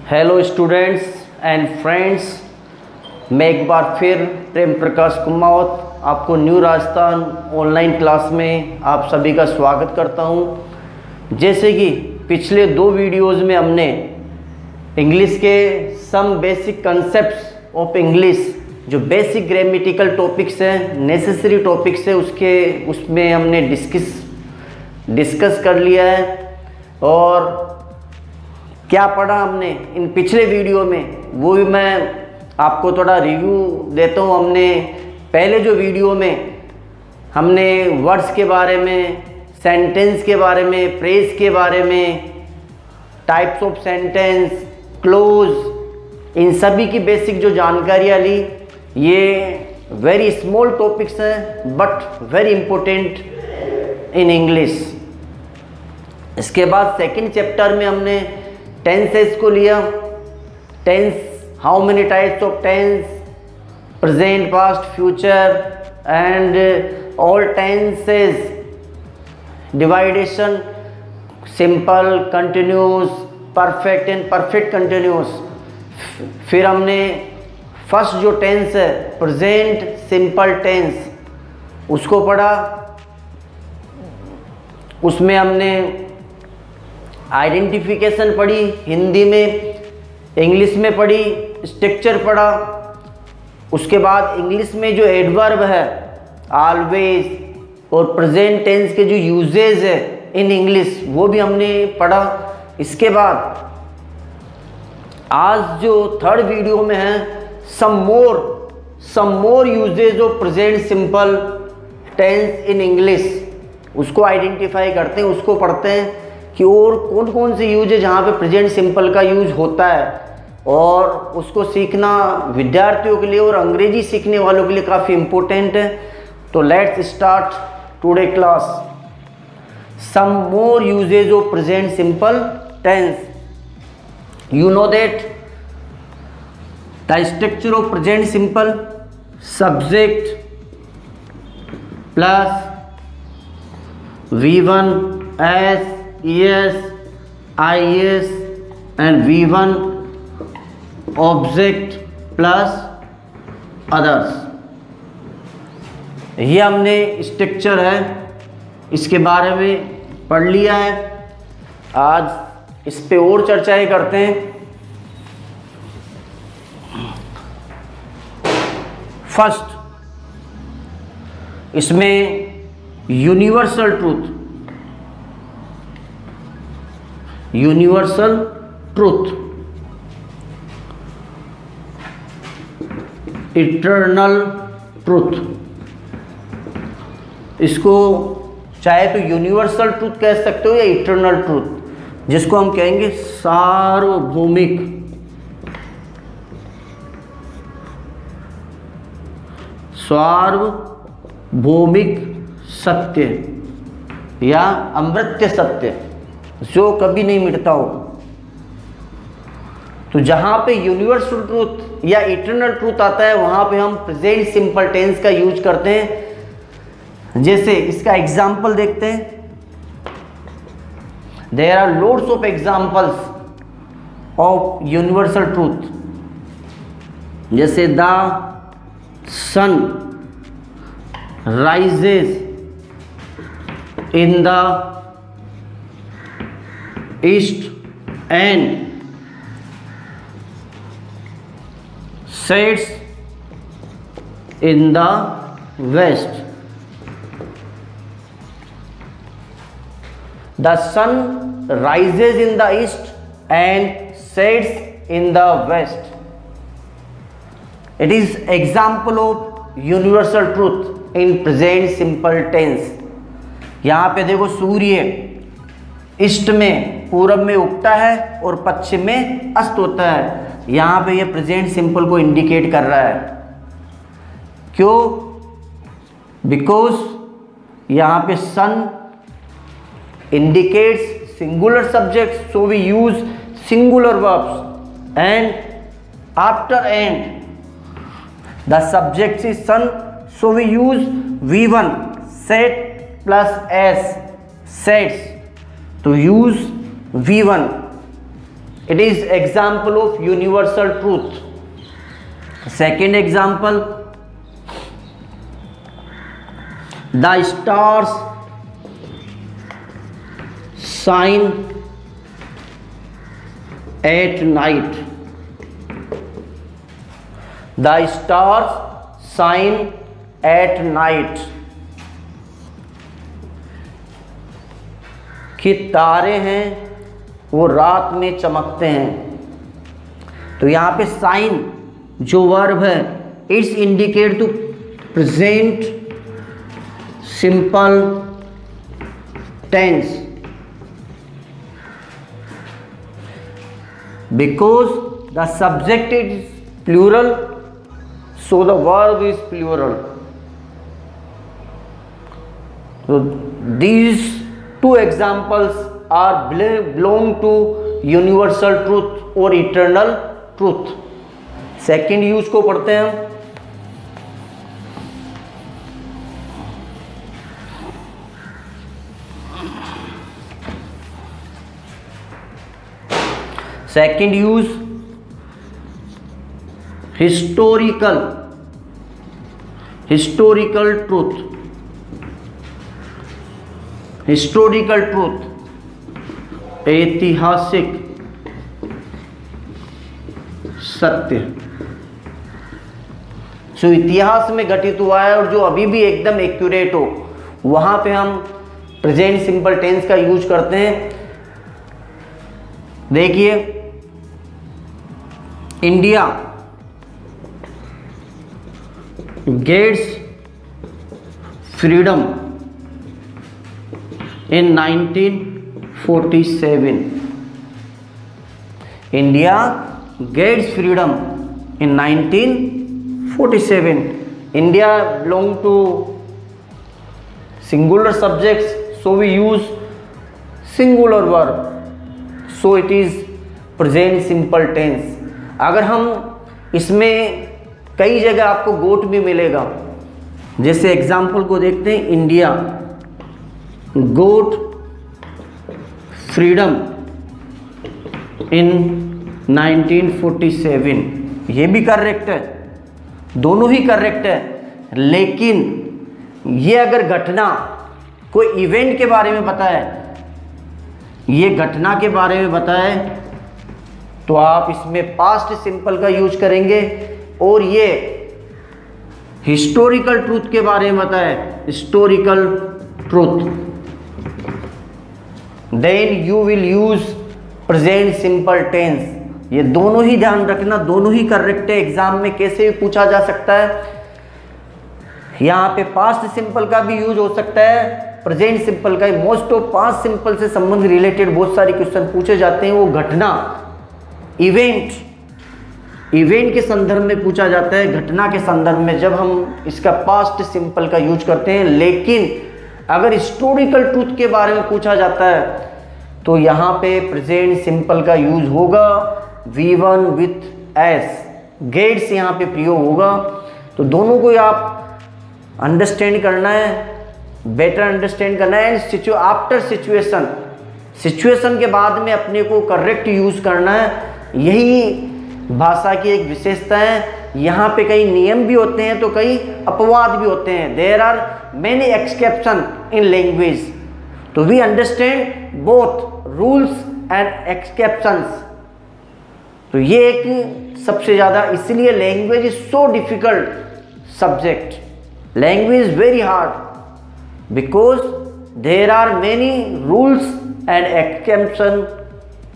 Hello students and friends, मैं एक बार फिर प्रेम प्रकाश कुमावत आपको न्यू राजस्थान ऑनलाइन क्लास में आप सभी का स्वागत करता हूं। जैसे कि पिछले दो वीडियोज़ में हमने इंग्लिश के some basic concepts of English, जो बेसिक ग्रामेटिकल टॉपिक्स हैं, नेसेसरी टॉपिक्स है, उसमें हमने डिस्कस कर लिया है। और क्या पढ़ा हमने इन पिछले वीडियो में, वो भी मैं आपको थोड़ा रिव्यू देता हूँ। हमने पहले जो वीडियो में हमने वर्ड्स के बारे में, सेंटेंस के बारे में, फ्रेज के बारे में, टाइप्स ऑफ सेंटेंस, क्लोज, इन सभी की बेसिक जो जानकारियाँ ली, ये वेरी स्मॉल टॉपिक्स हैं but very important in English. इसके बाद सेकंड चैप्टर में हमने टेंसेस को लिया। Tense, how many types of tense, present, past, future and all tenses, division, simple, continuous, perfect and perfect continuous. फिर हमने फर्स्ट जो टेंस है, प्रेजेंट सिंपल टेंस, उसको पढ़ा। उसमें हमने आइडेंटिफिकेशन पढ़ी हिंदी में, इंग्लिश में पढ़ी, स्ट्रक्चर पढ़ा। उसके बाद इंग्लिश में जो एडवर्ब है, ऑलवेज और प्रेजेंट टेंस के जो यूजेज है इन इंग्लिश, वो भी हमने पढ़ा। इसके बाद आज जो थर्ड वीडियो में है, some more usages of present simple tense in English, उसको आइडेंटिफाई करते हैं, उसको पढ़ते हैं कि और कौन कौन से यूज है जहाँ पे प्रेजेंट सिंपल का यूज होता है। और उसको सीखना विद्यार्थियों के लिए और अंग्रेजी सीखने वालों के लिए काफ़ी इम्पोर्टेंट है। तो let's start today class. Some more usages of present simple tense. You know that the structure of present simple, subject plus V1 S ES, IS and V1 object plus others. ये हमने structure है, इसके बारे में पढ़ लिया है। आज इस पे और चर्चाएं करते हैं। फर्स्ट, इसमें यूनिवर्सल ट्रूथ, इटर्नल ट्रूथ, इसको चाहे तो यूनिवर्सल ट्रूथ कह सकते हो या इटर्नल ट्रूथ, जिसको हम कहेंगे सार्वभौमिक सत्य या अमृत्य सत्य, जो कभी नहीं मिटता हो। तो जहां पे यूनिवर्सल ट्रूथ या इटर्नल ट्रूथ आता है, वहां पे हम प्रेजेंट सिंपल टेंस का यूज करते हैं। जैसे इसका एग्जाम्पल देखते हैं। There are loads of examples of universal truth. जैसे the sun rises in the east and sets in the west. The sun rises in the east and sets in the west. It is example of universal truth in present simple tense. यहाँ पे देखो, सूर्य east में, पूरब में उगता है और पश्चिम में अस्त होता है। यहाँ पे ये प्रेजेंट सिंपल को इंडिकेट कर रहा है। क्यों? बिकॉज यहाँ पे sun indicates singular subject, so we use singular verbs and after and the subject is sun, so we use V1 set plus S sets, तो use V1 It is example of universal truth. Second example, the stars shine at night. The stars shine at night. कि तारे हैं वो रात में चमकते हैं। तो यहाँ पे साइन जो वर्ब है, it's indicate to present simple tense, because the subject is plural, so the verb is plural. So these two examples are belong to universal truth or eternal truth. Second use को पढ़ते हैं हम। Second use historical truth. Historical truth ऐतिहासिक सत्य। जो इतिहास में घटित हुआ है और जो अभी भी एकदम एक्यूरेट हो, वहां पे हम प्रेजेंट सिंपल टेंस का यूज करते हैं। देखिए, India gets freedom in 1947। India gets freedom in 1947। India belong to singular subjects, so we use singular verb, so it is present simple tense। अगर हम इसमें कई जगह आपको गोट भी मिलेगा, जैसे एग्जाम्पल को देखते हैं, इंडिया गोट फ्रीडम इन 1947। ये भी करेक्ट है, दोनों ही करेक्ट है। लेकिन ये अगर घटना कोई इवेंट के बारे में बताए, ये घटना के बारे में बताए, तो आप इसमें पास्ट सिंपल का यूज करेंगे। और ये हिस्टोरिकल ट्रूथ के बारे में बताए, historical truth, then you will use present simple tense. ये दोनों ही ध्यान रखना, दोनों ही करेक्ट है। एग्जाम में कैसे भी पूछा जा सकता है। यहाँ पे पास्ट सिंपल का भी यूज हो सकता है, प्रेजेंट सिंपल का। मोस्ट ऑफ पास्ट सिंपल से संबंध रिलेटेड बहुत सारे क्वेश्चन पूछे जाते हैं। वो घटना, इवेंट के संदर्भ में पूछा जाता है, घटना के संदर्भ में, जब हम इसका पास्ट सिंपल का यूज करते हैं। लेकिन अगर हिस्टोरिकल ट्रूथ के बारे में पूछा जाता है, तो यहाँ पे प्रेजेंट सिंपल का यूज होगा, V1 विथ एस, गेट्स यहाँ पे प्रयोग होगा। तो दोनों को आप अंडरस्टैंड करना है, बेटर अंडरस्टैंड करना है। एंड आफ्टर सिचुएशन के बाद में अपने को करेक्ट यूज करना है। यही भाषा की एक विशेषता है। यहाँ पे कई नियम भी होते हैं तो कई अपवाद भी होते हैं। There are many exception in language, तो we understand both rules and exceptions. तो ये एक सबसे ज़्यादा, इसलिए language is so difficult subject. Language is very hard because there are many rules and exception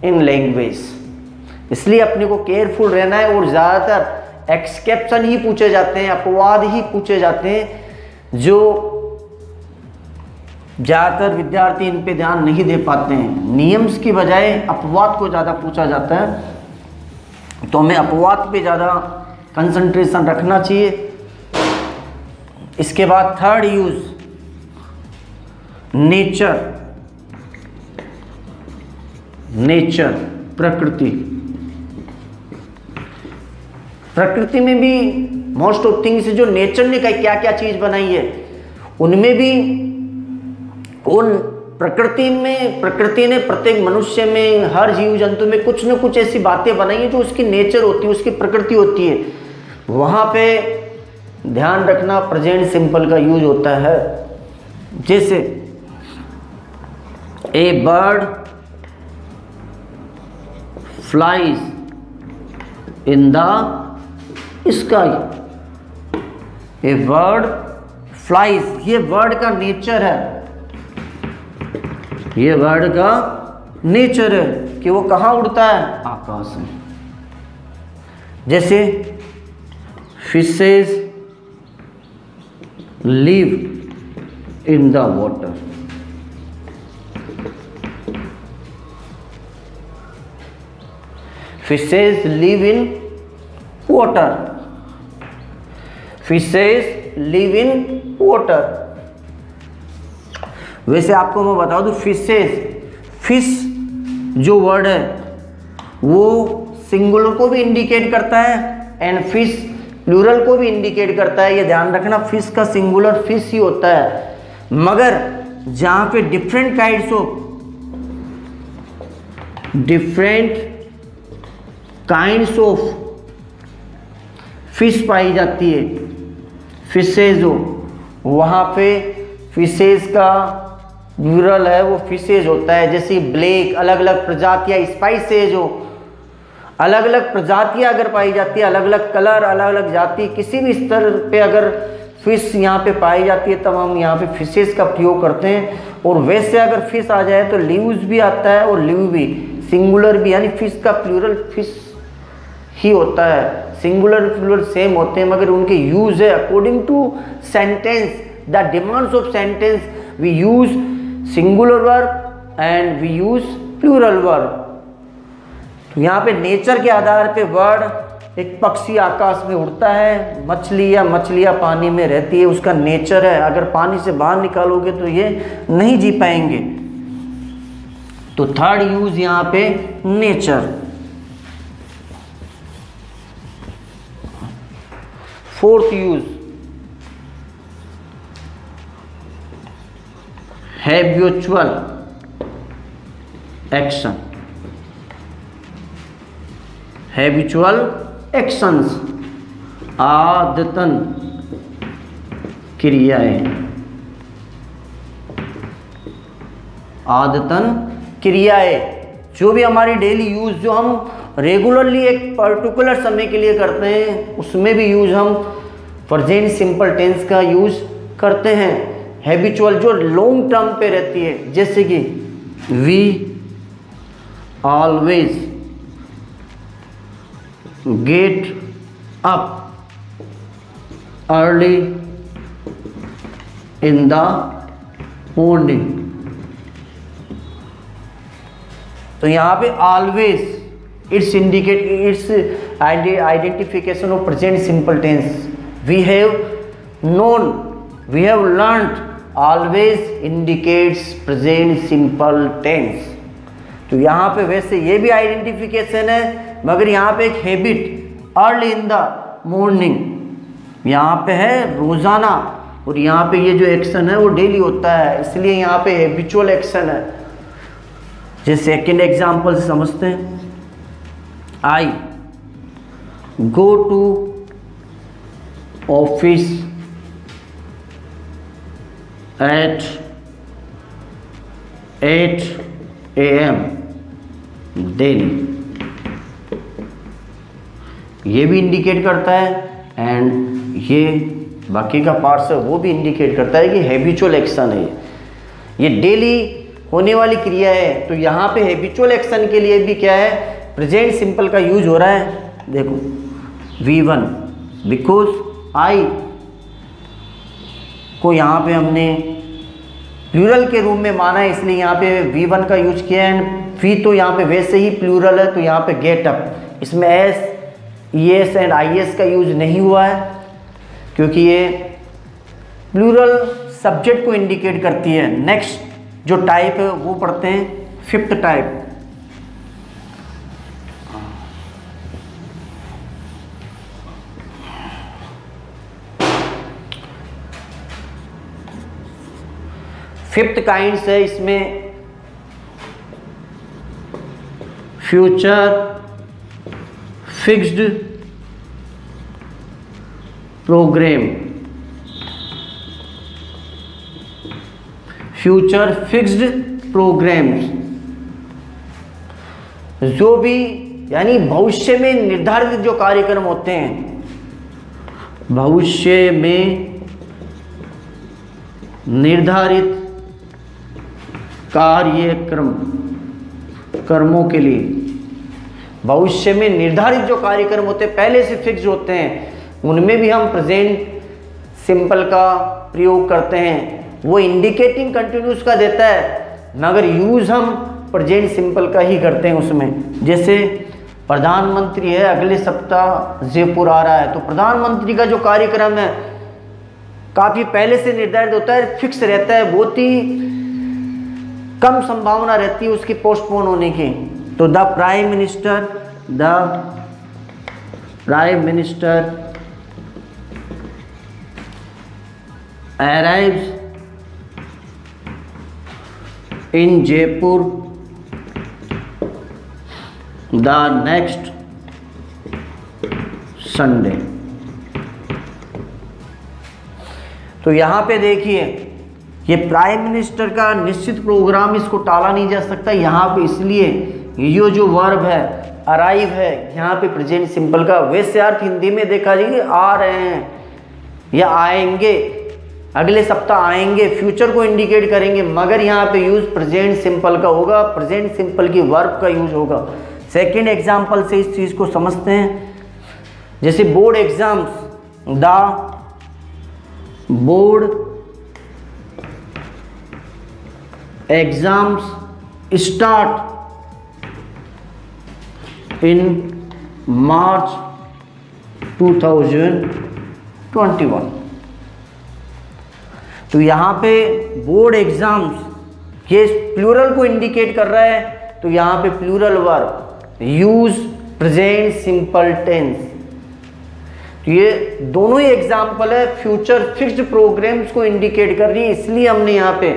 in language. इसलिए अपने को केयरफुल रहना है। और ज़्यादातर एक्सेप्शन ही पूछे जाते हैं, अपवाद ही पूछे जाते हैं, जो ज़्यादातर विद्यार्थी इन पे ध्यान नहीं दे पाते हैं। नियम्स की बजाय अपवाद को ज़्यादा पूछा जाता है, तो हमें अपवाद पे ज़्यादा कंसंट्रेशन रखना चाहिए। इसके बाद थर्ड यूज, नेचर, प्रकृति। प्रकृति में भी मोस्ट ऑफ थिंग्स जो नेचर ने क्या क्या चीज बनाई है, उनमें भी उन प्रकृति ने प्रत्येक मनुष्य में, हर जीव जंतु में कुछ न कुछ ऐसी बातें बनाई है जो उसकी नेचर होती है, उसकी प्रकृति होती है। वहाँ पे ध्यान रखना प्रेजेंट सिंपल का यूज होता है। जैसे a bird flies in the sky. A bird flies, ये वर्ड का नेचर है, ये वर्ड का नेचर है कि वो कहाँ उड़ता है, आकाश में। जैसे fishes live in the water. Fishes live in water. Fishes live in water. वैसे आपको मैं बता दूं, फिश जो वर्ड है वो सिंगुलर को भी इंडिकेट करता है एंड फिश प्लूरल को भी इंडिकेट करता है। ये ध्यान रखना, फिश का सिंगुलर फिश ही होता है, मगर जहां पे डिफरेंट काइंड्स ऑफ फिश पाई जाती है, फिशेज हो, वहाँ पे फिशेज का प्लूरल है वो फिशेज होता है। जैसे ब्लैक, अलग अलग प्रजातियाँ, स्पाइसेज हो, अलग अलग प्रजातियाँ अगर पाई जाती है, अलग अलग कलर, अलग अलग जाति, किसी भी स्तर पे अगर फिश यहाँ पे पाई जाती है तब हम यहाँ पे फिशेज का प्रयोग करते हैं। और वैसे अगर फिश आ जाए तो लिव्स भी आता है और लिव भी, सिंगुलर भी, यानी फिश का प्लूरल फिश ही होता है। सिंगुलर प्लूरल सेम होते हैं मगर उनके यूज है according to sentence, the demands of sentence we use singular verb and we use plural verb. तो यहाँ पे नेचर के आधार पे वर्ड, एक पक्षी आकाश में उड़ता है, मछलियाँ पानी में रहती है, उसका नेचर है। अगर पानी से बाहर निकालोगे तो ये नहीं जी पाएंगे। तो थर्ड यूज यहाँ पे nature. Fourth use habitual action. Habitual actions, आदतन क्रियाएं। आदतन क्रियाएं जो भी हमारी डेली यूज, जो हम रेगुलरली एक पर्टिकुलर समय के लिए करते हैं, उसमें भी यूज हम प्रेजेंट सिंपल टेंस का यूज करते हैं। हैबिचुअल जो लॉन्ग टर्म पे रहती है, जैसे कि we always get up early in the morning. तो यहाँ पे always it's indicate, it's identification of present simple tense. We have known, we have learned, always indicates present simple tense. तो यहाँ पे वैसे ये भी आइडेंटिफिकेशन है, मगर यहाँ पे एक habit, early in the morning, यहाँ पे है रोजाना, और यहाँ पे ये जो एक्शन है वो डेली होता है, इसलिए यहाँ पे हैबिचुअल एक्शन है। जैसे सेकेंड एग्जाम्पल से समझते हैं। I go to office at 8 AM daily. ये भी इंडिकेट करता है एंड ये बाकी का पार्ट्स है वो भी इंडिकेट करता है कि हैबिचुअल एक्शन है, ये डेली होने वाली क्रिया है। तो यहाँ पे हैबिचुअल एक्शन के लिए भी क्या है, प्रेजेंट सिंपल का यूज हो रहा है। देखो V1, बिकॉज आई को यहाँ पे हमने प्लूरल के रूप में माना है, इसलिए यहाँ पे V1 का यूज किया है। एंड V तो यहाँ पे वैसे ही प्लूरल है, तो यहाँ पे गेट अप, इसमें एस, ES एंड IS का यूज नहीं हुआ है क्योंकि ये प्लूरल सब्जेक्ट को इंडिकेट करती है। नेक्स्ट जो टाइप है वो पढ़ते हैं, फिफ्थ टाइप। फिफ्थ काइंड्स है इसमें future fixed programme, future fixed programmes, जो भी यानी भविष्य में निर्धारित जो कार्यक्रम होते हैं, भविष्य में निर्धारित कर्मों के लिए, भविष्य में निर्धारित जो कार्यक्रम होते हैं पहले से फिक्स होते हैं, उनमें भी हम प्रेजेंट सिंपल का प्रयोग करते हैं। वो इंडिकेटिंग कंटिन्यूस का देता है मगर यूज़ हम प्रेजेंट सिंपल का ही करते हैं उसमें। जैसे प्रधानमंत्री है, अगले सप्ताह जयपुर आ रहा है, तो प्रधानमंत्री का जो कार्यक्रम है काफ़ी पहले से निर्धारित होता है, फिक्स रहता है, बहुत ही कम संभावना रहती है उसकी पोस्टपोन होने की। तो the prime minister arrives in Jaipur the next Sunday। तो यहाँ पे देखिए ये प्राइम मिनिस्टर का निश्चित प्रोग्राम, इसको टाला नहीं जा सकता यहाँ पे, इसलिए ये जो वर्ब है अराइव है यहाँ पे प्रेजेंट सिंपल का। वैसे अर्थ हिंदी में देखा जाए आ रहे हैं या आएंगे, अगले सप्ताह आएंगे, फ्यूचर को इंडिकेट करेंगे, मगर यहाँ पे यूज प्रेजेंट सिंपल का होगा, प्रेजेंट सिंपल की वर्ब का यूज होगा। सेकंड एग्जांपल से इस चीज़ को समझते हैं। जैसे board exams, the board exams start in March 2021। तो यहाँ पे बोर्ड एग्जाम्स ये प्लूरल को इंडिकेट कर रहा है, तो यहाँ पे plural verb use present simple tense. तो ये दोनों ही एग्जाम्पल है फ्यूचर फिक्स्ड प्रोग्राम्स को इंडिकेट कर रही है, इसलिए हमने यहाँ पे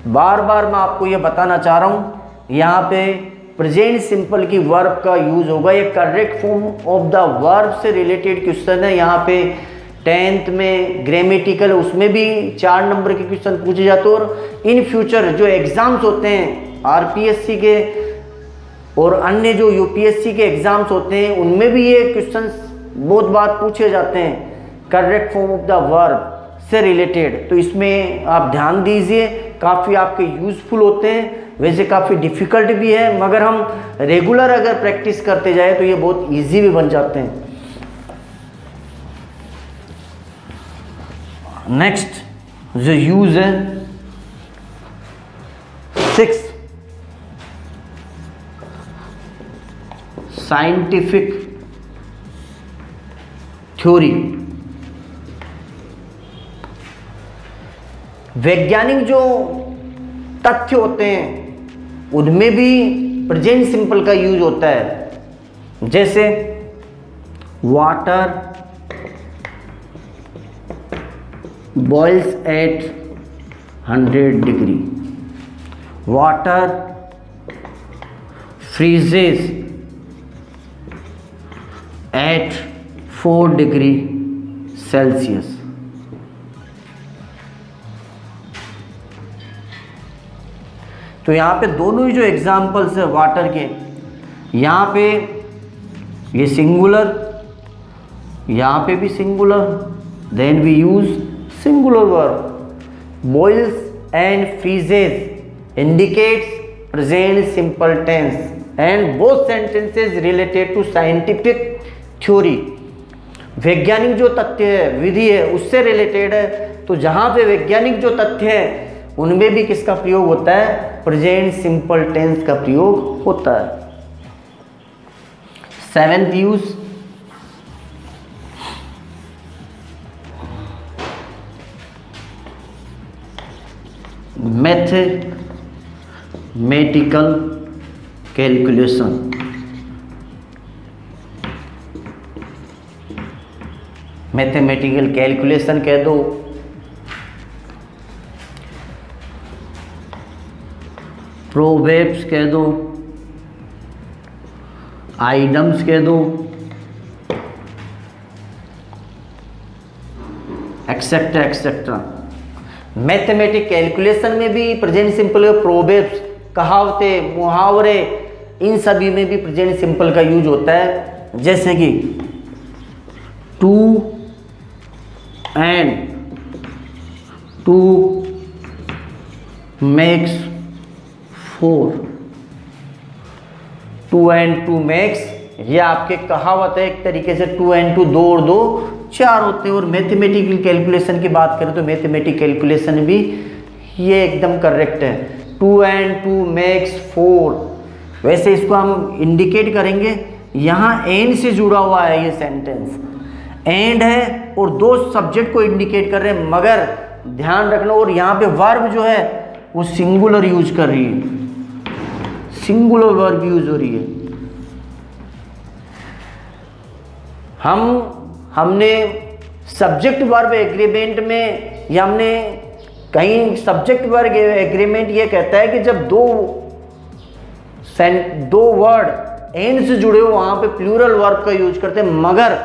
बार बार मैं आपको ये बताना चाह रहा हूँ, यहाँ पे प्रेजेंट सिंपल की वर्ब का यूज होगा। ये correct form of the verb से रिलेटेड क्वेश्चन है। यहाँ पे 10th में ग्रामेटिकल उसमें भी 4 नंबर के क्वेश्चन पूछे जाते हैं, और इन फ्यूचर जो एग्जाम्स होते हैं आरपीएससी के और अन्य जो यूपीएससी के एग्जाम्स होते हैं उनमें भी ये क्वेश्चंस बहुत बार पूछे जाते हैं correct form of the verb से रिलेटेड। तो इसमें आप ध्यान दीजिए, काफ़ी आपके यूजफुल होते हैं, वैसे काफ़ी डिफ़िकल्ट भी है, मगर हम रेगुलर अगर प्रैक्टिस करते जाए तो ये बहुत ईजी भी बन जाते हैं। नेक्स्ट जो यूज है 6 साइंटिफिक थ्योरी। वैज्ञानिक जो तथ्य होते हैं उनमें भी प्रेजेंट सिंपल का यूज होता है। जैसे water boils at 100 degree, water freezes at 4 degree Celsius। तो यहाँ पे दोनों ही जो एग्जाम्पल्स है वाटर के, यहाँ पे ये सिंगुलर, यहाँ पे भी singular, then we use singular verb, boils and freezes indicates present simple tense and both sentences related to scientific theory। वैज्ञानिक जो तथ्य है, विधि है, उससे रिलेटेड है। तो जहाँ पे वैज्ञानिक जो तथ्य है उनमें भी किसका प्रयोग होता है, प्रेजेंट सिंपल टेंस का प्रयोग होता है। 7th use mathematical calculation. Mathematical calculation कह दो प्रोवेब्स कह दो, आइडम्स कह दो, एक्सेट्रा एक्सेट्रा। मैथमेटिक कैलकुलेशन में भी प्रेजेंट सिंपल, प्रोवेब्स, कहावतें, मुहावरे, इन सभी में भी प्रेजेंट सिंपल का यूज होता है। जैसे कि 2 and 2 makes 4, 2 and 2 makes, ये आपके कहावत है एक तरीके से। 2 and 2, 2 और 2 4 होते हैं। और मैथमेटिकल कैलकुलेशन की बात करें तो मैथमेटिक कैलकुलेशन भी ये एकदम करेक्ट है। 2 and 2 makes 4। वैसे इसको हम इंडिकेट करेंगे, यहाँ एंड से जुड़ा हुआ है ये सेंटेंस, एंड है और दो सब्जेक्ट को इंडिकेट कर रहे हैं, मगर ध्यान रखना। और यहाँ पे वर्ब जो है वो सिंगुलर यूज कर रही है, सिंगुलर वर्ब यूज हो रही है। हमने सब्जेक्ट वर्ब एग्रीमेंट में, या हमने कहीं सब्जेक्ट वर्ब एग्रीमेंट ये कहता है कि जब दो वर्ड एंड से जुड़े हो वहां पे प्लूरल वर्ब का यूज करते हैं, मगर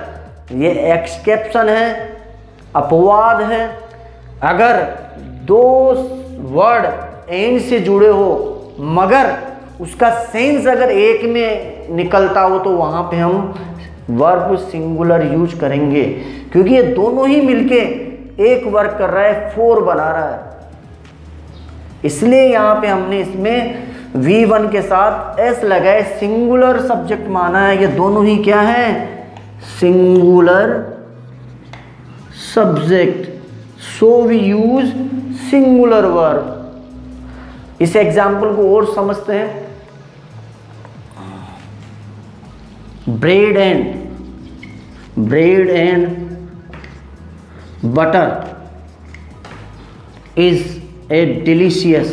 ये एक्सेप्शन है, अपवाद है। अगर दो वर्ड एंड से जुड़े हो मगर उसका सेंस अगर एक में निकलता हो तो वहां पे हम वर्ब सिंगुलर यूज करेंगे, क्योंकि ये दोनों ही मिलके एक वर्क कर रहा है, 4 बना रहा है। इसलिए यहां पे हमने इसमें V1 के साथ S लगाए, सिंगुलर सब्जेक्ट माना है। ये दोनों ही क्या है? Singular subject, so we use singular verb. इस एग्जाम्पल को और समझते हैं। Bread and butter is a delicious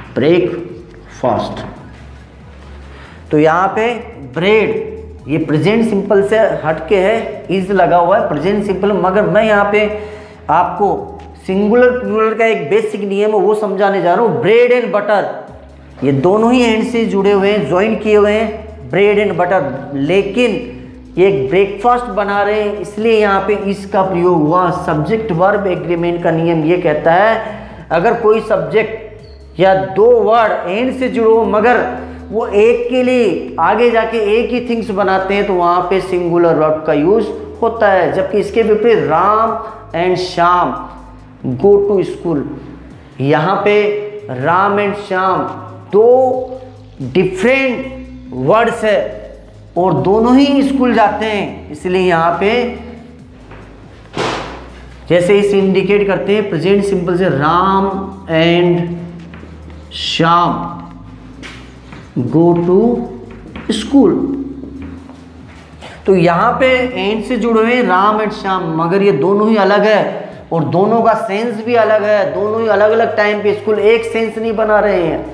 breakfast. तो यहाँ पे ब्रेड ये प्रेजेंट सिंपल से हटके है, इज लगा हुआ है प्रेजेंट सिंपल, मगर मैं यहाँ पे आपको सिंगुलर प्लूरल का एक बेसिक नियम है वो समझाने जा रहा हूँ। ब्रेड एंड बटर ये दोनों ही एंड से जुड़े हुए हैं, ज्वाइन किए हुए हैं, ब्रेड एंड बटर, लेकिन ये एक ब्रेकफास्ट बना रहे हैं, इसलिए यहाँ पे इसका प्रयोग हुआ। सब्जेक्ट वर्ब एग्रीमेंट का नियम ये कहता है अगर कोई सब्जेक्ट या दो वर्ड एंड से जुड़ो मगर वो एक के लिए आगे जाके एक ही थिंग्स बनाते हैं तो वहाँ पे सिंगुलर वर्ब का यूज होता है। जबकि इसके विपरीत Ram and Shyam go to school, यहाँ पे राम एंड श्याम दो डिफरेंट वर्ड्स है और दोनों ही स्कूल जाते हैं, इसलिए यहाँ पे जैसे इसे इंडिकेट करते हैं प्रेजेंट सिंपल से, Ram and Shyam go to school. तो यहाँ पे एंड से जुड़े हुए राम एंड श्याम, मगर ये दोनों ही अलग है और दोनों का सेंस भी अलग है। दोनों ही अलग अलग टाइम पे स्कूल, एक सेंस नहीं बना रहे हैं,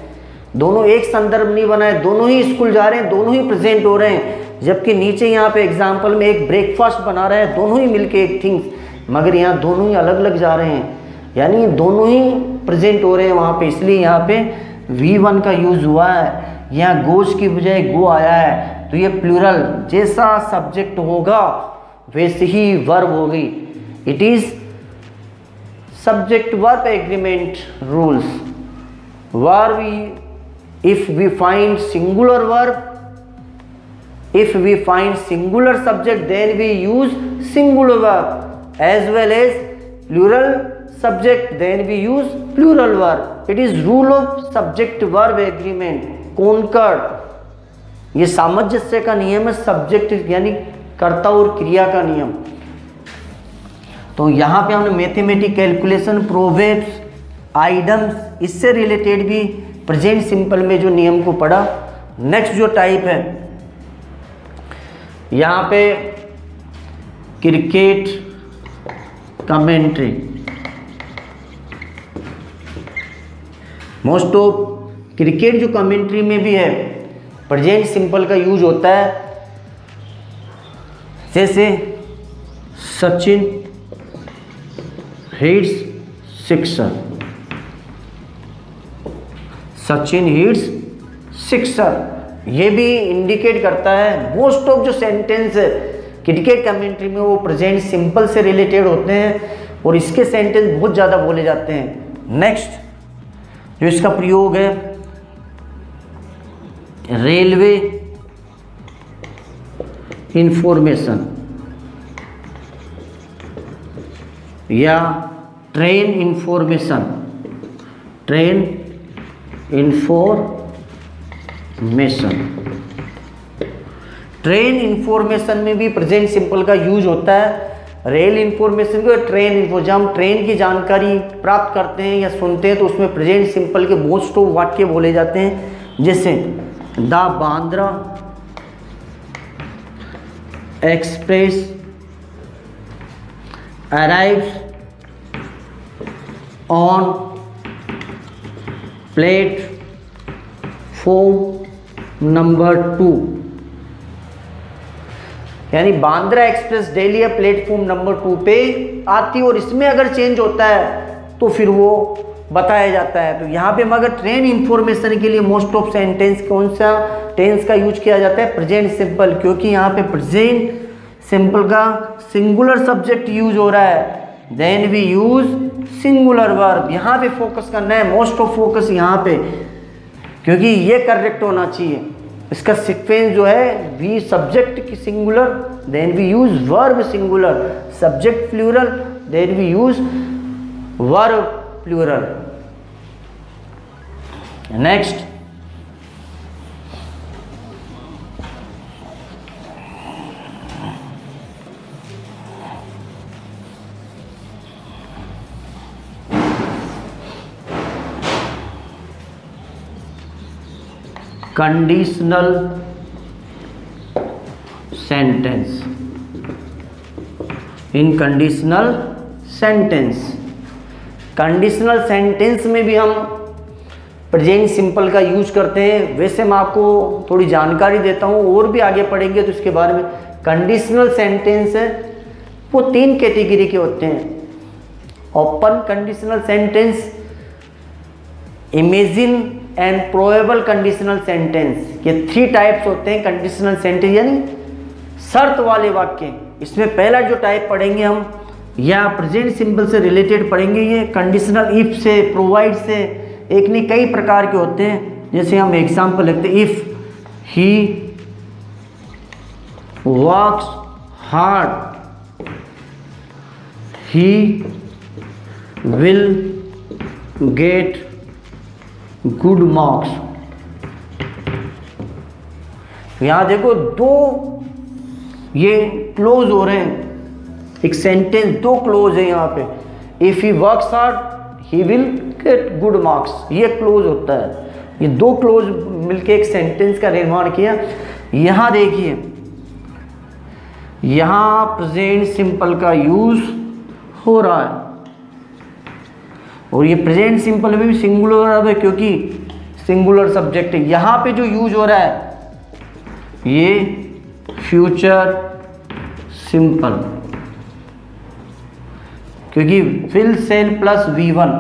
दोनों एक संदर्भ नहीं बनाए, दोनों ही स्कूल जा रहे हैं, दोनों ही प्रेजेंट हो रहे हैं। जबकि नीचे यहाँ पे एग्जाम्पल में एक ब्रेकफास्ट बना रहे हैं, दोनों ही मिलके एक थिंग्स, मगर यहाँ दोनों ही अलग अलग जा रहे हैं, यानी दोनों ही प्रेजेंट हो रहे हैं वहाँ पे, इसलिए यहाँ पे V1 का यूज हुआ है। यहाँ गोश की बजाय गो आया है, तो ये प्लूरल, जैसा सब्जेक्ट होगा वैसे ही वर्ब होगी। It is subject verb agreement rules. Verb if we find singular verb, if we find singular subject, then we use singular verb, as well as plural subject, then we use plural verb. It is rule of subject verb agreement, concord. ये सामंजस्य का नियम है, subject यानी कर्ता और क्रिया का नियम। तो यहाँ पे हमने मैथमेटिक कैलकुलेशन, प्रोवेब्स, आइडम्स, इससे रिलेटेड भी प्रेजेंट सिंपल में जो नियम को पढ़ा। नेक्स्ट जो टाइप है यहाँ पे cricket commentary. Most of cricket जो कमेंट्री में भी है प्रेजेंट सिंपल का यूज होता है। जैसे Sachin hits sixer, Sachin hits sixer. ये भी इंडिकेट करता है मोस्ट ऑफ जो सेंटेंस है क्रिकेट कमेंट्री में वो प्रेजेंट सिंपल से रिलेटेड होते हैं और इसके सेंटेंस बहुत ज़्यादा बोले जाते हैं। नेक्स्ट जो इसका प्रयोग है रेलवे इंफॉर्मेशन या train information, train information. Train information में भी प्रेजेंट सिंपल का यूज होता है। रेल इंफॉर्मेशन को ट्रेन इन्फो, जब हम ट्रेन की जानकारी प्राप्त करते हैं या सुनते हैं तो उसमें प्रेजेंट सिंपल के मोस्ट ऑफ वाक्य बोले जाते हैं। जैसे the Bandra express arrives on platform number 2, यानी बांद्रा एक्सप्रेस डेली या प्लेटफॉर्म नंबर 2 पे आती है और इसमें अगर चेंज होता है तो फिर वो बताया जाता है। तो यहाँ पे मगर ट्रेन इंफॉर्मेशन के लिए मोस्ट ऑफ सेंटेंस कौन सा टेंस का यूज किया जाता है? प्रेजेंट सिंपल, क्योंकि यहाँ पे प्रेजेंट सिंपल का सिंगुलर सब्जेक्ट यूज हो रहा है। Then we use singular verb, यहाँ पे फोकस करना है, मोस्ट ऑफ फोकस यहाँ पे, क्योंकि ये करेक्ट होना चाहिए। इसका सीक्वेंस जो है वी सब्जेक्ट की singular, then we use verb singular, subject plural, then we use verb plural. Next conditional sentence. In conditional sentence, conditional sentence में भी हम प्रेजेंट सिंपल का यूज करते हैं। वैसे मैं आपको थोड़ी जानकारी देता हूँ, और भी आगे पढ़ेंगे तो इसके बारे में। कंडीशनल सेंटेंस है वो 3 कैटेगरी के होते हैं। Open conditional sentence, imagine and probable conditional sentence. ये 3 टाइप्स होते हैं कंडीशनल सेंटेंस, यानी शर्त वाले वाक्य। इसमें पहला जो टाइप पढ़ेंगे हम या प्रेजेंट सिंपल से रिलेटेड पढ़ेंगे, ये कंडीशनल इफ से, प्रोवाइड से, एक नहीं कई प्रकार के होते हैं। जैसे हम एग्जांपल लिखते हैं, if he works hard he will get good marks. यहां देखो 2 ये क्लोज हो रहे हैं, एक सेंटेंस 2 क्लोज है यहाँ पे। If he works hard he will get good marks, ये क्लोज होता है। ये 2 क्लोज मिलके एक सेंटेंस का निर्माण किया। यहाँ देखिए, यहाँ प्रेजेंट सिंपल का यूज हो रहा है और ये प्रेजेंट सिंपल में भी सिंगुलर वर्ब है, क्योंकि सिंगुलर सब्जेक्ट है। यहाँ पे जो यूज हो रहा है ये फ्यूचर सिंपल, क्योंकि will sell plus V1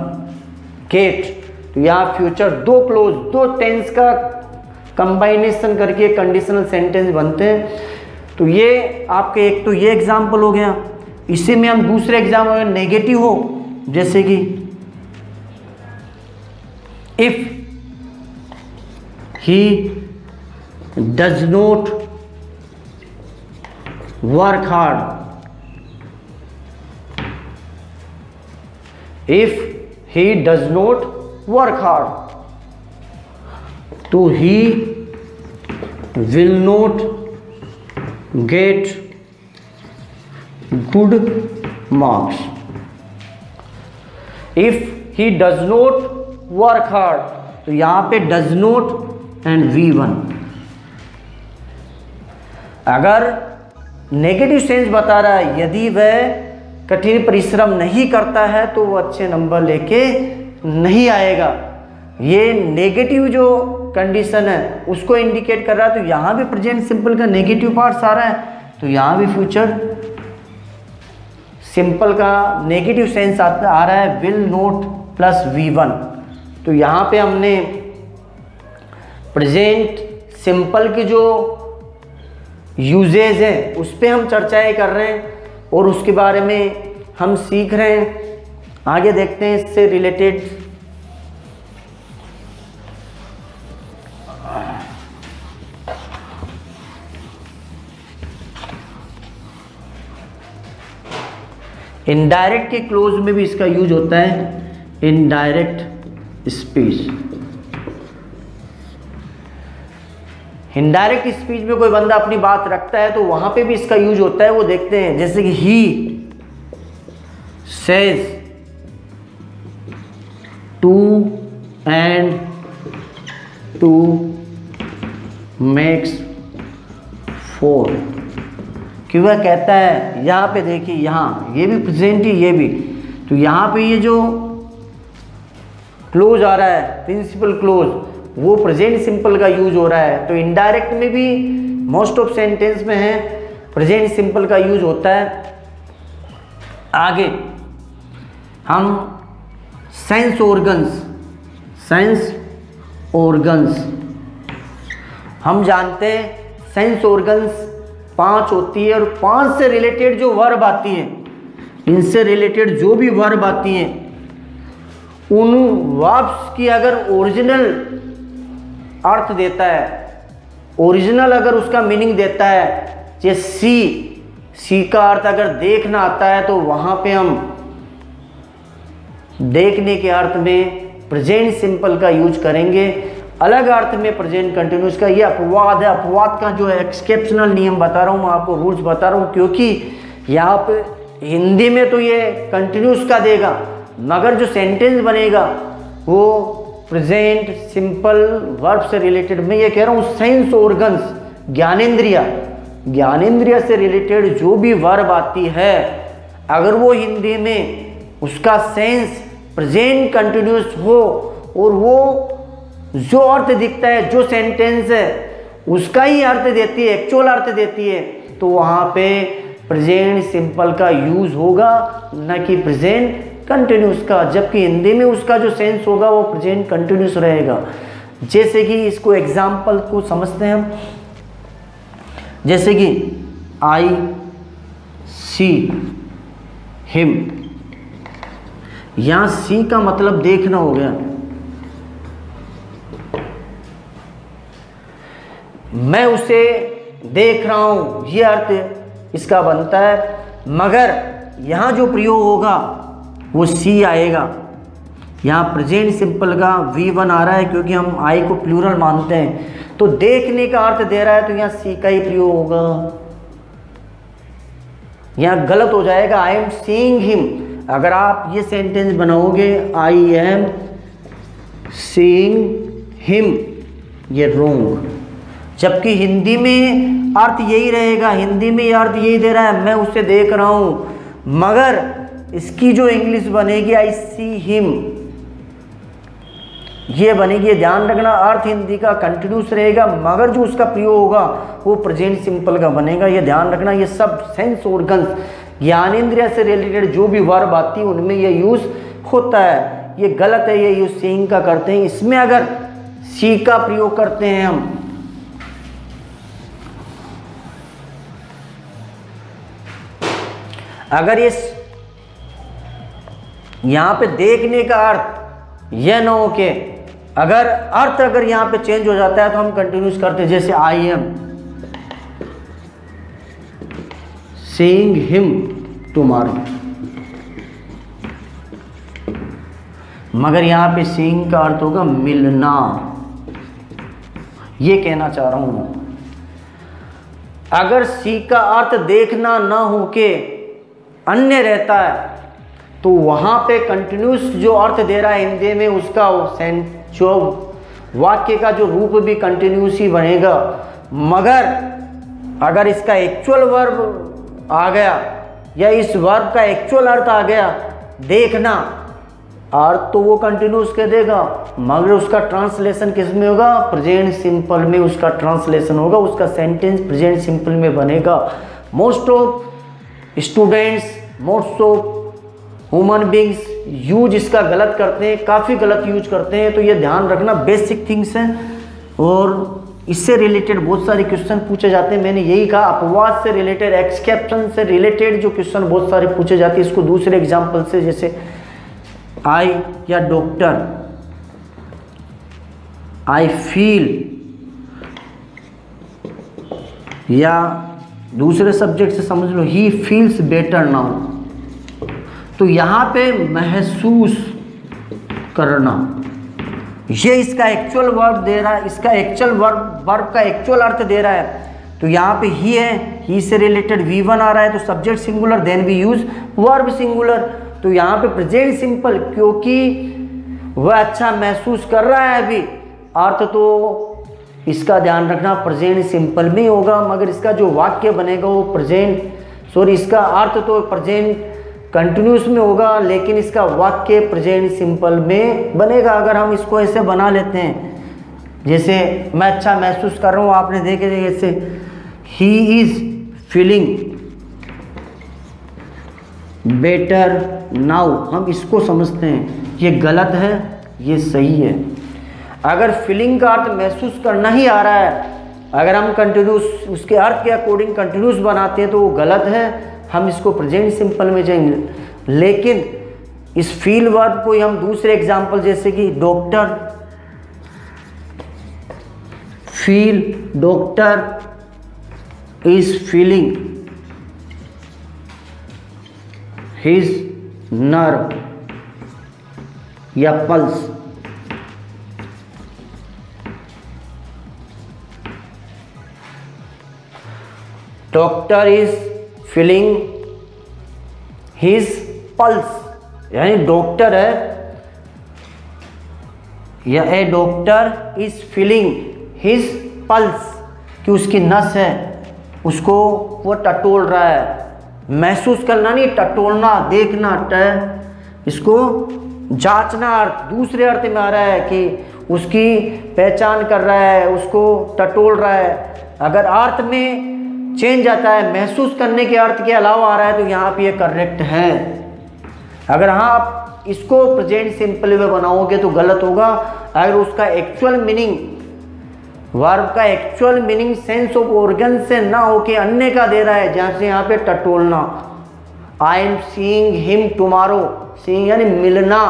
get, तो यहाँ फ्यूचर 2 क्लोज, 2 टेंस का कंबाइनेशन करके कंडीशनल सेंटेंस बनते हैं। तो ये आपके एक तो ये एग्जाम्पल हो गया। इसी में हम दूसरे एग्जाम्पल नेगेटिव हो, जैसे कि if he does not work hard, if he does not work hard तो he will not get good marks। if he does not work hard तो यहाँ पे does not and V1। अगर नेगेटिव सेंस बता रहा है, यदि वह कठिन परिश्रम नहीं करता है तो वो अच्छे नंबर लेके नहीं आएगा। ये नेगेटिव जो कंडीशन है उसको इंडिकेट कर रहा है। तो यहाँ भी प्रेजेंट सिंपल का नेगेटिव पार्ट आ रहा है, तो यहाँ भी फ्यूचर सिंपल का नेगेटिव सेंस आ रहा है विल नॉट प्लस V1। तो यहाँ पे हमने प्रेजेंट सिंपल की जो यूजेज है उस पर हम चर्चाएं कर रहे हैं और उसके बारे में हम सीख रहे हैं। आगे देखते हैं इससे रिलेटेड। इनडायरेक्ट के क्लोज में भी इसका यूज होता है, इनडायरेक्ट स्पीच। इनडायरेक्ट स्पीच में कोई बंदा अपनी बात रखता है तो वहां पे भी इसका यूज होता है, वो देखते हैं। जैसे कि he says two and two makes four, क्यों वह कहता है। यहाँ पे देखिए, यहाँ ये भी प्रेजेंट ही, ये भी। तो यहाँ पे ये जो क्लोज आ रहा है प्रिंसिपल क्लोज, वो प्रेजेंट सिंपल का यूज हो रहा है। तो इनडायरेक्ट में भी मोस्ट ऑफ सेंटेंस में है प्रेजेंट सिंपल का यूज होता है। आगे हम सेंस ऑर्गन्स हम जानते हैं सेंस ऑर्गन्स 5 होती है और 5 से रिलेटेड जो वर्ब आती है, इनसे रिलेटेड जो भी वर्ब आती हैं, उन वर्ब्स की अगर ओरिजिनल अर्थ देता है, ओरिजिनल अगर उसका मीनिंग देता है, जैसे सी का अर्थ अगर देखना आता है तो वहां पे हम देखने के अर्थ में प्रेजेंट सिंपल का यूज करेंगे। अलग अर्थ में प्रेजेंट कंटिन्यूस का। ये अपवाद है, अपवाद का जो है एक्सेप्शनल नियम बता रहा हूँ मैं आपको, रूल्स बता रहा हूँ, क्योंकि यहाँ पे हिंदी में तो ये कंटिन्यूस का देगा, मगर जो सेंटेंस बनेगा वो प्रेजेंट सिंपल वर्ब से रिलेटेड। मैं ये कह रहा हूँ सेंस ऑर्गन्स, ज्ञानेंद्रिय से रिलेटेड जो भी वर्ब आती है, अगर वो हिंदी में उसका सेंस प्रेजेंट कंटिन्यूस हो और वो जो अर्थ दिखता है, जो सेंटेंस है उसका ही अर्थ देती है, एक्चुअल अर्थ देती है, तो वहाँ पे प्रेजेंट सिंपल का यूज होगा, न कि प्रेजेंट कंटिन्यूस का। जबकि हिंदी में उसका जो सेंस होगा वो प्रेजेंट कंटिन्यूस रहेगा। जैसे कि इसको एग्जाम्पल को समझते हैं हम। जैसे कि आई सी हिम, यहां सी का मतलब देखना हो गया। मैं उसे देख रहा हूं, ये अर्थ इसका बनता है, मगर यहां जो प्रयोग होगा वो सी आएगा। यहाँ प्रेजेंट सिंपल का V1 आ रहा है क्योंकि हम आई को प्लूरल मानते हैं, तो देखने का अर्थ दे रहा है तो यहाँ सी का ही प्रयोग होगा। यहाँ गलत हो जाएगा, आई एम सीइंग हिम। अगर आप ये सेंटेंस बनाओगे आई एम सीइंग हिम, ये रोंग। जबकि हिंदी में अर्थ यही रहेगा, हिंदी में ये अर्थ यही दे रहा है, मैं उसे देख रहा हूँ, मगर इसकी जो इंग्लिश बनेगी आई सी हिम, ये बनेगी। ये ध्यान रखना, अर्थ हिंदी का कंटिन्यूस रहेगा, मगर जो उसका प्रयोग होगा वो प्रेजेंट सिंपल का बनेगा। ये ध्यान रखना। ये सब सेंस ऑर्गन्स, ज्ञानेंद्रिय से रिलेटेड जो भी वर्ब आती है उनमें ये यूज होता है। ये गलत है, ये यूज सीइंग का करते हैं। इसमें अगर सी का प्रयोग करते हैं हम, अगर ये यहां पे देखने का अर्थ यह न हो के अगर अर्थ अगर यहां पे चेंज हो जाता है तो हम कंटिन्यूस करते हैं। जैसे आई एम सीइंग हिम टुमारो, मगर यहां पे सीइंग का अर्थ होगा मिलना। ये कहना चाह रहा हूं मैं। अगर सी का अर्थ देखना ना हो के अन्य रहता है तो वहां पे कंटिन्यूस जो अर्थ दे रहा है हिंदी में, उसका जो वाक्य का जो रूप भी कंटिन्यूस ही बनेगा। मगर अगर इसका एक्चुअल वर्ब आ गया या इस वर्ब का एक्चुअल अर्थ आ गया देखना अर्थ, तो वो कंटिन्यूस कह देगा, मगर उसका ट्रांसलेशन किस में होगा? प्रेजेंट सिंपल में उसका ट्रांसलेशन होगा, उसका सेंटेंस प्रेजेंट सिंपल में बनेगा। Most of students most of human beings use इसका गलत करते हैं, काफ़ी गलत यूज करते हैं। तो ये ध्यान रखना, बेसिक थिंग्स हैं और इससे रिलेटेड बहुत सारे क्वेश्चन पूछे जाते हैं। मैंने यही कहा, अपवाद से रिलेटेड, एक्सेप्शन से रिलेटेड जो क्वेश्चन बहुत सारे पूछे जाते हैं, इसको दूसरे एग्जाम्पल से, जैसे आई या डॉक्टर, आई फील, या दूसरे सब्जेक्ट से समझ लो ही फील्स बेटर नाउ। तो यहाँ पे महसूस करना, ये इसका एक्चुअल वर्ब दे रहा है, इसका एक्चुअल वर्ब का एक्चुअल अर्थ दे रहा है। तो यहाँ पे ही है, ही से रिलेटेड V1 आ रहा है, तो subject singular, then we use verb singular. तो यहाँ पे प्रेजेंट सिंपल, क्योंकि वह अच्छा महसूस कर रहा है अभी, अर्थ तो इसका ध्यान रखना प्रेजेंट सिंपल में होगा, मगर इसका जो वाक्य बनेगा वो इसका अर्थ तो प्रेजेंट कंटिन्यूस में होगा, लेकिन इसका वाक्य प्रेजेंट सिंपल में बनेगा। अगर हम इसको ऐसे बना लेते हैं, जैसे मैं अच्छा महसूस कर रहा हूँ, आपने देखे जैसे he is feeling better now, हम इसको समझते हैं, ये गलत है, ये सही है। अगर फीलिंग का अर्थ महसूस करना ही आ रहा है, अगर हम कंटिन्यूस उसके अर्थ के अकॉर्डिंग कंटिन्यूस बनाते हैं तो वो गलत है, हम इसको प्रेजेंट सिंपल में जाएंगे। लेकिन इस फील वर्ब को हम दूसरे एग्जाम्पल, जैसे कि doctor feel, doctor is feeling his nerve या pulse, doctor is feeling his pulse, यानी डॉक्टर है या a doctor is feeling his pulse, कि उसकी नस है उसको वो टटोल रहा है। महसूस करना नहीं, टटोलना, देखना, इसको जांचना अर्थ दूसरे अर्थ में आ रहा है कि उसकी पहचान कर रहा है, उसको टटोल रहा है। अगर अर्थ में चेंज आता है, महसूस करने के अर्थ के अलावा आ रहा है, तो यहाँ पे ये करेक्ट है। अगर हाँ आप इसको प्रेजेंट सिंपल में बनाओगे तो गलत होगा। अगर उसका एक्चुअल मीनिंग, वर्ब का actual meaning sense of organ से ना होके अन्य का दे रहा है, जहाँ से यहाँ पे टटोलना, I am seeing him tomorrow, seeing यानी मिलना,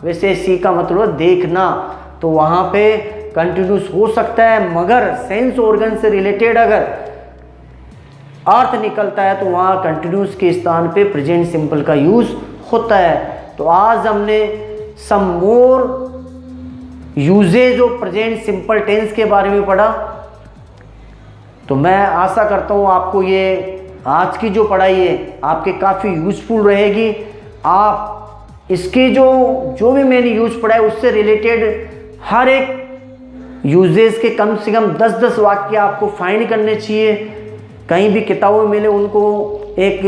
वैसे सी का मतलब देखना, तो वहाँ पे कंटिन्यूस हो सकता है, मगर सेंस ऑर्गन से रिलेटेड अगर अर्थ निकलता है तो वहाँ कंटिन्यूस के स्थान पे प्रेजेंट सिंपल का यूज होता है। तो आज हमने some more usages of present simple tense के बारे में पढ़ा। तो मैं आशा करता हूँ आपको ये आज की जो पढ़ाई है आपके काफ़ी यूजफुल रहेगी। आप इसके जो भी मैंने यूज पढ़ा है उससे रिलेटेड हर एक यूजेस के कम से कम 10-10 वाक्य आपको फाइंड करने चाहिए। कहीं भी किताबों में मिले उनको एक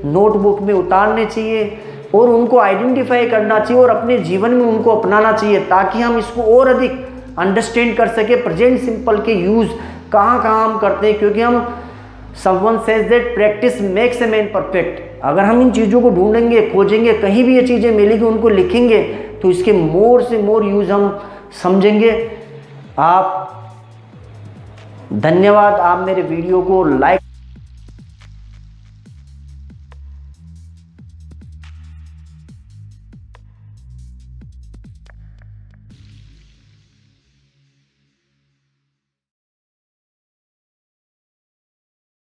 नोटबुक में उतारने चाहिए और उनको आइडेंटिफाई करना चाहिए और अपने जीवन में उनको अपनाना चाहिए, ताकि हम इसको और अधिक अंडरस्टैंड कर सके प्रेजेंट सिंपल के यूज़ कहाँ कहाँ हम करते हैं। क्योंकि हम someone says that practice makes a man perfect. अगर हम इन चीज़ों को ढूंढेंगे, खोजेंगे, कहीं भी ये चीज़ें मिलेगी, उनको लिखेंगे, तो इसके मोर से मोर यूज़ हम समझेंगे। आप धन्यवाद। आप मेरे वीडियो को लाइक